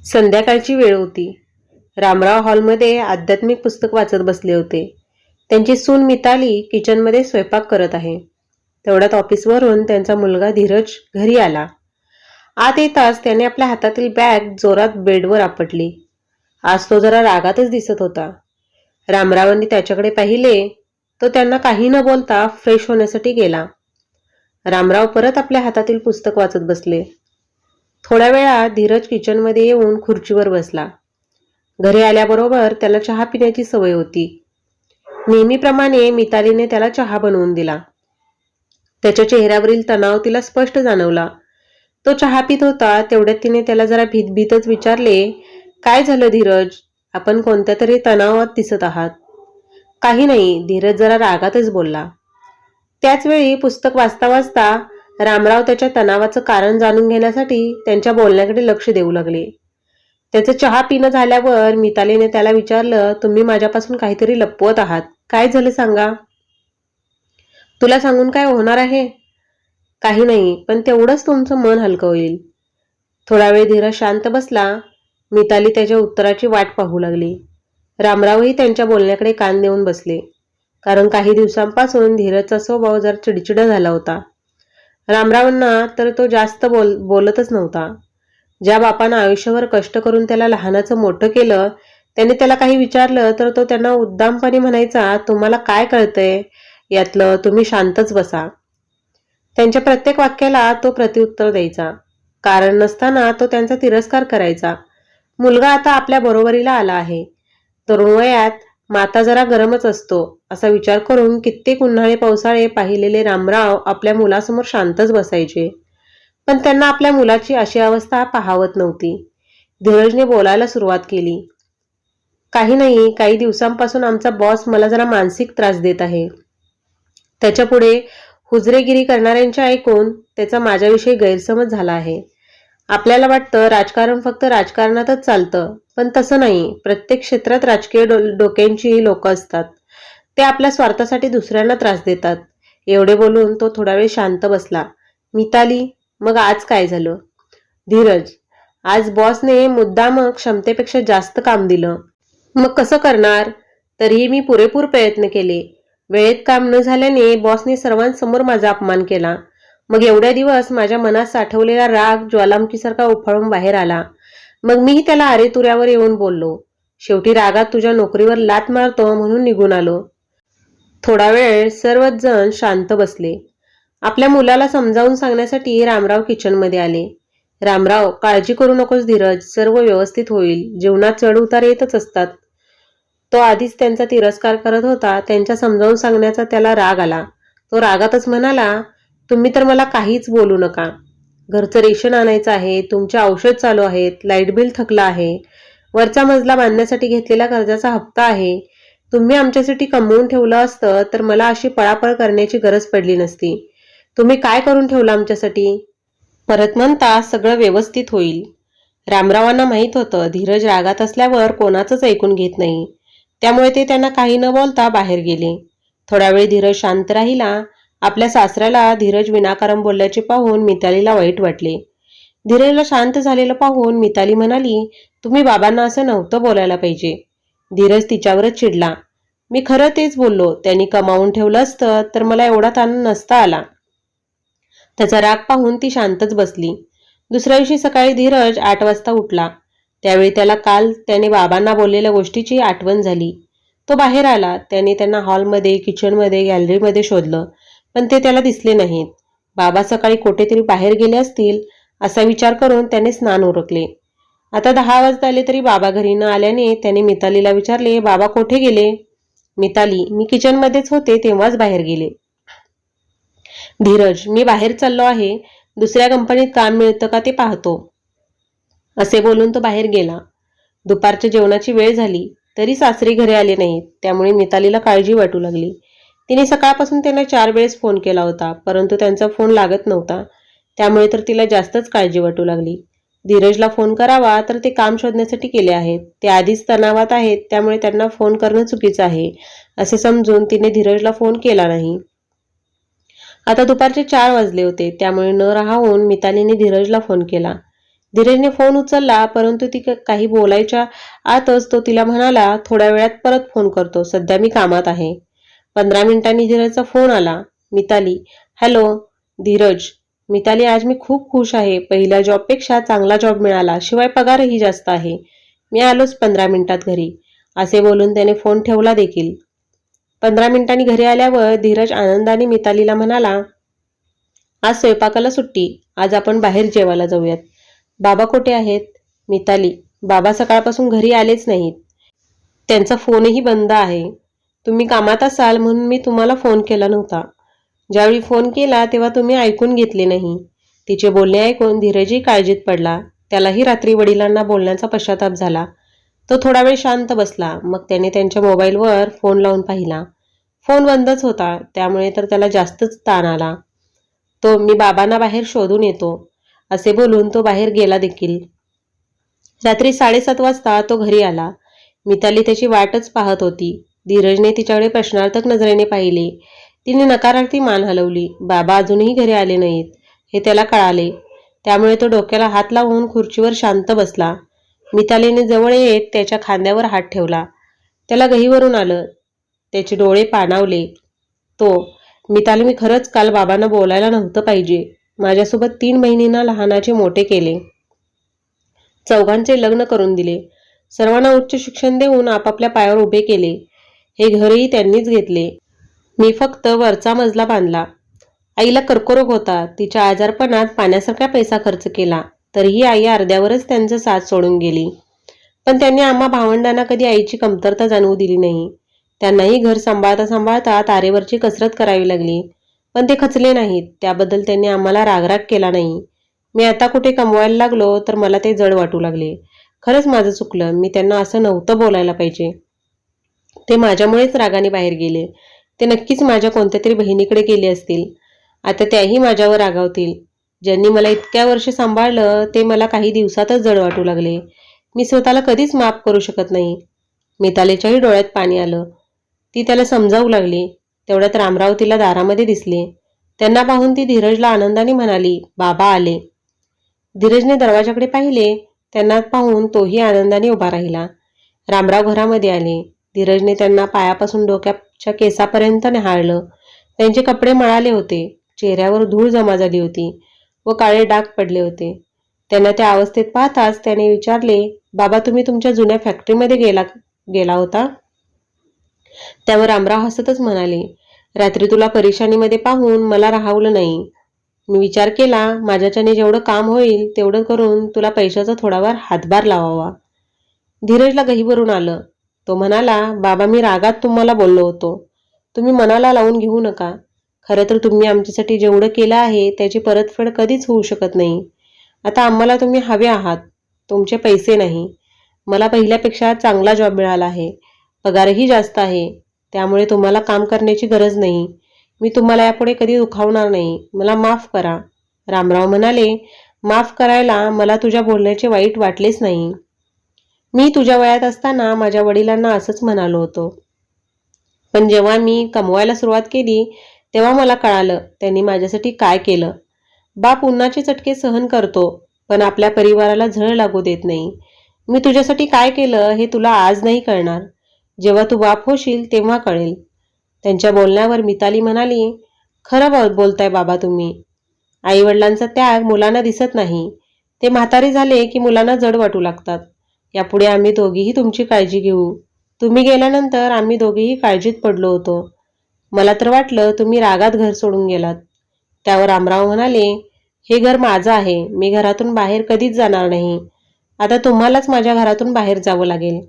संध्याकाळची वेळ होती. रामराव हॉलमध्ये आध्यात्मिक पुस्तक वाचत बसले होते. त्यांची सून मिताली किचनमध्ये स्वयंपाक करत आहे. तेवढ्यात ऑफिसवरून त्यांचा मुलगा धीरज घरी आला. आत येताच त्याने आपल्या हातातील बॅग जोरात बेडवर आपटली. आज तो जरा रागातच दिसत होता. रामरावांनी त्याच्याकडे पाहिले. तो त्यांना काही न बोलता फ्रेश होण्यासाठी गेला. रामराव परत आपल्या हातातील पुस्तक वाचत बसले. थोड्या वेळात धीरज किचनमध्ये येऊन खुर्चीवर बसला. घरी आल्याबरोबर त्याला चहा पिण्याची सवय होती. नेहमीप्रमाणे मितालीने त्याला चहा बनवून दिला. त्याच्या चेहऱ्यावरील तणाव तिला स्पष्ट जाणवला. तो चहा पित होता तेवढ्यात तिने त्याला जरा भीतभीतच विचारले, काय झालं धीरज? आपण कोणत्या तरी तणावात दिसत आहात. काही नाही, धीरज जरा रागातच बोलला. त्याच वेळी पुस्तक वाचता वाचता रामराव त्याच्या तणावाचं कारण जाणून घेण्यासाठी त्यांच्या बोलण्याकडे लक्ष देऊ लागले. त्याचं चहा पिणं झाल्यावर मितालीने त्याला विचारलं, तुम्ही माझ्यापासून काहीतरी लपवत आहात. काय झालं सांगा. तुला सांगून काय होणार आहे? काही नाही, पण तेवढंच तुमचं मन हलकं होईल. थोडा वेळ धीरज शांत बसला. मिताली त्याच्या उत्तराची वाट पाहू लागली. रामरावही त्यांच्या बोलण्याकडे कान देऊन बसले. कारण काही दिवसांपासून धीरजचा स्वभाव जरा चिडचिडा झाला होता. रामरावांना तर तो जास्त बोलतच नव्हता. ज्या बापानं आयुष्यभर कष्ट करून त्याला लहानाचं मोठं केलं, त्याने त्याला काही विचारलं तर तो त्यांना उद्दामपणे म्हणायचा, तुम्हाला काय कळतंय यातलं, तुम्ही शांतच बसा. त्यांच्या प्रत्येक वाक्याला तो प्रत्युत्तर द्यायचा. कारण नसताना तो त्यांचा तिरस्कार करायचा. मुलगा आता आपल्या बरोबरीला आला आहे. तरुण वयात माता जरा गरमच असतो असा विचार करून कित्येक उन्हाळे पावसाळे पाहिलेले रामराव आपल्या मुलासमोर शांतच बसायचे. पण त्यांना आपल्या मुलाची अशी अवस्था पाहावत नव्हती. धीरजने बोलायला सुरुवात केली. काही नाही, काही दिवसांपासून आमचा बॉस मला जरा मानसिक त्रास देत आहे. त्याच्या पुढे हुजरेगिरी करणाऱ्यांचे ऐकून त्याचा माझ्याविषयी गैरसमज झाला आहे. आपल्याला वाटतं राजकारण फक्त राजकारणातच चालतं, पण तसं नाही. प्रत्येक क्षेत्रात राजकीय डोक्यांची लोक असतात. ते आपल्या स्वार्थासाठी दुसऱ्यांना त्रास देतात. एवढे बोलून तो थोडा वेळ शांत बसला. मिताली, मग आज काय झालं? धीरज, आज बॉसने मुद्दाम क्षमतेपेक्षा जास्त काम दिलं. मग कसं करणार? तरीही मी पुरेपूर प्रयत्न केले. वेळेत काम न झाल्याने बॉसने सर्वांसमोर माझा अपमान केला. मग एवढ्या दिवस माझ्या मनात साठवलेला राग ज्वालामुखीसारखा उफाळून बाहेर आला. मग मीही त्याला अरेतुऱ्यावर येऊन बोललो. शेवटी रागात तुझ्या नोकरीवर लाथ मारतो म्हणून निघून आलो. थोडा वेळ सर्वच जण शांत बसले. आपल्या मुलाला समजावून सांगण्यासाठी रामराव किचनमध्ये आले. रामराव, काळजी करू नकोस धीरज, सर्व व्यवस्थित होईल. जीवनात चढ उतार येतच असतात. तो आधीच त्यांचा तिरस्कार करत होता. त्यांच्या समजावून सांगण्याचा त्याला राग आला. तो रागातच म्हणाला, तुम्ही तर मला काहीच बोलू नका. घरचं रेशन आणायचं आहे, तुमचे औषध चालू आहेत, लाईट बिल थकलं आहे, वरचा मजला बांधण्यासाठी घेतलेला कर्जाचा हप्ता आहे. तुम्ही आमच्यासाठी कमवून ठेवलं असतं तर मला अशी पळापळ करण्याची गरज पडली नसती. तुम्ही काय करून ठेवलं आमच्यासाठी? परत म्हणता सगळं व्यवस्थित होईल. रामरावांना माहीत होतं धीरज रागात असल्यावर कोणाचंच ऐकून घेत नाही. त्यामुळे ते त्यांना काही न बोलता बाहेर गेले. थोडा वेळ धीरज शांत राहिला. आपल्या सासऱ्याला धीरज विनाकारण बोलल्याचे पाहून मितालीला वाईट वाटले. धीरजला शांत झालेलं पाहून मिताली म्हणाली, तुम्ही बाबांना असं नव्हतं बोलायला पाहिजे. धीरज तिच्यावरच चिडला. मी खरं तेच बोललो. त्यांनी कमावून ठेवलं असतं तर मला एवढा ताण नसता आला. त्याचा राग पाहून ती शांतच बसली. दुसऱ्या दिवशी सकाळी धीरज 8 वाजता उठला. त्यावेळी त्याला काल त्याने बाबांना बोललेल्या गोष्टीची आठवण झाली. तो बाहेर आला. त्याने त्यांना हॉलमध्ये, किचनमध्ये, गॅलरीमध्ये शोधलं, पण ते त्याला दिसले नाहीत. बाबा सकाळी कुठेतरी बाहेर गेले असतील असा विचार करून त्याने स्नान उरकले. आता 10 वाजता आले तरी बाबा घरी न आल्याने त्याने मितालीला विचारले, बाबा कुठे गेले? मिताली, मी किचनमध्येच होते तेव्हाच बाहेर गेले. धीरज, मी बाहेर चाललो आहे. दुसऱ्या कंपनीत काम मिळतं का ते पाहतो. असे बोलून तो बाहेर गेला. दुपारच्या जेवणाची वेळ झाली तरी सासरे घरी आले नाहीत. त्यामुळे मितालीला काळजी वाटू लागली. तिने सकाळपासून त्यांना 4 वेळेस फोन केला होता, परंतु त्यांचा फोन लागत नव्हता. त्यामुळे तर तिला जास्तच काळजी वाटू लागली. धीरजला फोन करावा तर ते काम शोधण्यासाठी केले आहेत. ते आधीच तणावात आहेत, त्यामुळे त्यांना फोन करणं चुकीचं आहे असे समजून तिने धीरजला फोन केला नाही. आता दुपारचे 4 वाजले होते. त्यामुळे न राहून मितालीने धीरजला फोन केला. धीरजने फोन उचलला, परंतु ती काही बोलायच्या आतच तो तिला म्हणाला, थोड्या वेळात परत फोन करतो, सध्या मी कामात आहे. 15 मिनिटांनी धीरजचा फोन आला. मिताली. हॅलो धीरज. मिताली, आज मी खूप खुश आहे. पहिल्या जॉबपेक्षा चांगला जॉब मिळाला, शिवाय पगारही जास्त आहे. मी आलोच 15 मिनिटात घरी, असे बोलून त्याने फोन ठेवला देखील. 15 मिनिटांनी घरी आल्यावर धीरज आनंदाने मितालीला म्हणाला, आज स्वयंपाकाला सुट्टी, आज आपण बाहेर जेवायला जाऊयात. बाबा कुठे आहेत? मिताली. बाबा सकाळपासून घरी आलेच नाहीत. त्यांचा फोनही बंद आहे. तुम्ही कामात असाल म्हणून मी तुम्हाला फोन केला नव्हता. ज्यावेळी फोन केला तेव्हा तुम्ही ऐकून घेतले नाही. तिचे बोलणे ऐकून धीरजही काळजीत पडला. त्यालाही रात्री वडिलांना बोलण्याचा पश्चाताप झाला. तो थोडा वेळ शांत बसला. मग त्याने त्यांच्या मोबाईलवर फोन लावून पाहिला. फोन बंदच होता. त्यामुळे तर त्याला जास्तच ताण आला. तो मी बाबांना बाहेर शोधून येतो, असे बोलून तो बाहेर गेला देखील. रात्री 7:30 वाजता तो घरी आला. मिताली त्याची वाटच पाहत होती. धीरजने तिच्याकडे प्रश्नार्थक नजरेने पाहिले. तिने नकारार्थी मान हलवली. बाबा अजूनही घरी आले नाहीत हे त्याला कळाले. त्यामुळे तो डोक्याला हात लावून खुर्चीवर शांत बसला. मितालीने जवळ येत त्याच्या खांद्यावर हात ठेवला. त्याला गहीवरून आलं. त्याचे डोळे पाणावले. तो, मिताली, मी खरंच काल बाबांना बोलायला नव्हतं पाहिजे. माझ्यासोबत 3 बहिणींना लहानाचे मोठे केले, चौघांचे लग्न करून दिले, सर्वांना उच्च शिक्षण देऊन आपापल्या पायावर उभे केले. हे घरही त्यांनीच घेतले. मी फक्त वरचा मजला बांधला. आईला कर्करोग होता. तिच्या आजारपणात पाण्यासारखा पैसा खर्च केला, तरीही आई अर्ध्यावरच त्यांचा साथ सोडून गेली. पण त्यांनी आम्हा भावंडांना कधी आईची कमतरता जाणवू दिली नाही. त्यांनाही घर सांभाळता सांभाळता तारेवरची कसरत करावी लागली, पण ते खचले नाहीत. त्याबद्दल त्यांनी आम्हाला रागराग केला नाही. मी आता कुठे कमवायला लागलो तर मला ते जड वाटू लागले. खरंच माझं चुकलं. मी त्यांना असं नव्हतं बोलायला पाहिजे. ते माझ्यामुळेच रागाने बाहेर गेले. ते नक्कीच माझ्या कोणत्या तरी बहिणीकडे गेले असतील. आता त्याही माझ्यावर रागावतील. ज्यांनी मला इतक्या वर्ष सांभाळलं ते मला काही दिवसातच जड वाटू लागले. मी स्वतःला कधीच माफ करू शकत नाही. मितालीच्याही डोळ्यात पाणी आलं. ती त्याला समजावू लागली. तेवढ्यात रामराव तिला दारामध्ये दिसले. त्यांना पाहून ती धीरजला आनंदाने म्हणाली, बाबा आले. धीरजने दरवाजाकडे पाहिले. त्यांना पाहून तोही आनंदाने उभा राहिला. रामराव घरामध्ये आले. धीरजने त्यांना पायापासून डोक्याच्या केसापर्यंत निहाळलं. त्यांचे कपडे मळाले होते. चेहऱ्यावर धूळ जमा झाली होती व काळे डाग पडले होते. त्यांना त्या अवस्थेत पाहताच त्याने विचारले, बाबा तुम्ही तुमच्या जुन्या फॅक्टरीमध्ये गेला होता? त्यावर रामराव हसतच म्हणाले, रात्री तुला परेशानीमध्ये पाहून मला राहावलं नाही. मी विचार केला माझ्याच्याने जेवढं काम होईल तेवढं करून तुला पैशाचा थोडाफार हातभार लावावा. धीरजला गहीवरून आलं. तो म्हणाला, बाबा मी रागात तुम्हाला बोललो होतो. तुम्ही मनाला लावून घेऊ नका. खरं तर तुम्ही आमच्यासाठी जेवढं केलं आहे त्याची परतफेड कधीच होऊ शकत नाही. आता आम्हाला तुम्ही हवे आहात, तुमचे पैसे नाही. मला पहिल्यापेक्षा चांगला जॉब मिळाला आहे. पगारही जास्त आहे. त्यामुळे तुम्हाला काम करण्याची गरज नाही. मी तुम्हाला यापुढे कधी दुखावणार नाही. मला माफ करा. रामराव म्हणाले, माफ करायला मला तुझ्या बोलण्याचे वाईट वाटलेच नाही. मी तुझ्या वयात असताना माझ्या वडिलांना असंच म्हणालो होतो. पण जेव्हा मी कमवायला सुरुवात केली तेव्हा मला कळालं त्यांनी माझ्यासाठी काय केलं. बाप उन्हाचे चटके सहन करतो, पण आपल्या परिवाराला झळ लागू देत नाही. मी तुझ्यासाठी काय केलं हे तुला आज नाही कळणार. जेव्हा तू बाप होशील तेव्हा कळेल. त्यांच्या बोलण्यावर मिताली म्हणाली, खरं बोलताय बाबा तुम्ही. आईवडिलांचा त्याग मुलांना दिसत नाही. ते म्हातारे झाले की मुलांना जड वाटू लागतात. यापुढे आम्ही दोघीही तुमची काळजी घेऊ. तुम्ही गेल्यानंतर आम्ही दोघेही काळजीत पडलो होतो. मला तर वाटलं तुम्ही रागात घर सोडून गेलात. त्यावर रामराव म्हणाले, हे घर माझं आहे. मी घरातून बाहेर कधीच जाणार नाही. आता तुम्हालाच माझ्या घरातून बाहेर जावं लागेल.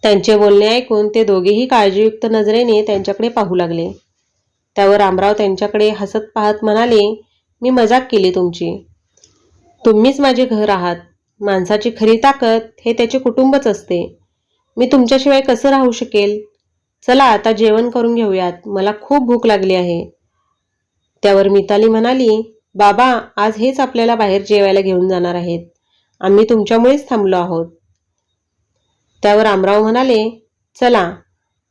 त्यांचे बोलणे ऐकून ते दोघेही काळजीयुक्त नजरेने त्यांच्याकडे पाहू लागले. त्यावर रामराव त्यांच्याकडे हसत पाहत म्हणाले, मी मजाक केली तुमची. तुम्हीच माझे घर आहात. माणसाची खरी ताकद हे त्याचे कुटुंबच असते. मी तुमच्याशिवाय कसं राहू शकेल? चला आता जेवण करून घेऊयात. मला खूप भूक लागली आहे. त्यावर मिताली म्हणाली, बाबा आज हेच आपल्याला बाहेर जेवायला घेऊन जाणार आहेत. आम्ही तुमच्यामुळेच थांबलो आहोत. त्यावर रामराव म्हणाले, चला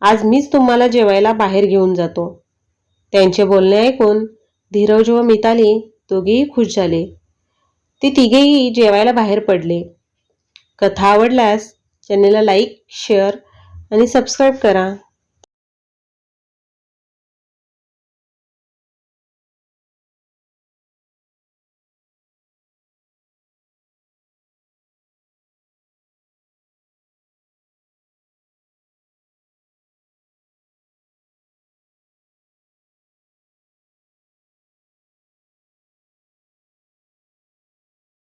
आज मीच तुम्हाला जेवायला बाहेर घेऊन जातो. त्यांचे बोलणे ऐकून धीरज व मिताली दोघेही खुश झाले. ते तिघेही जेवायला बाहेर पडले. कथा आवडल्यास चॅनेलला लाईक, शेअर आणि सबस्क्राईब करा.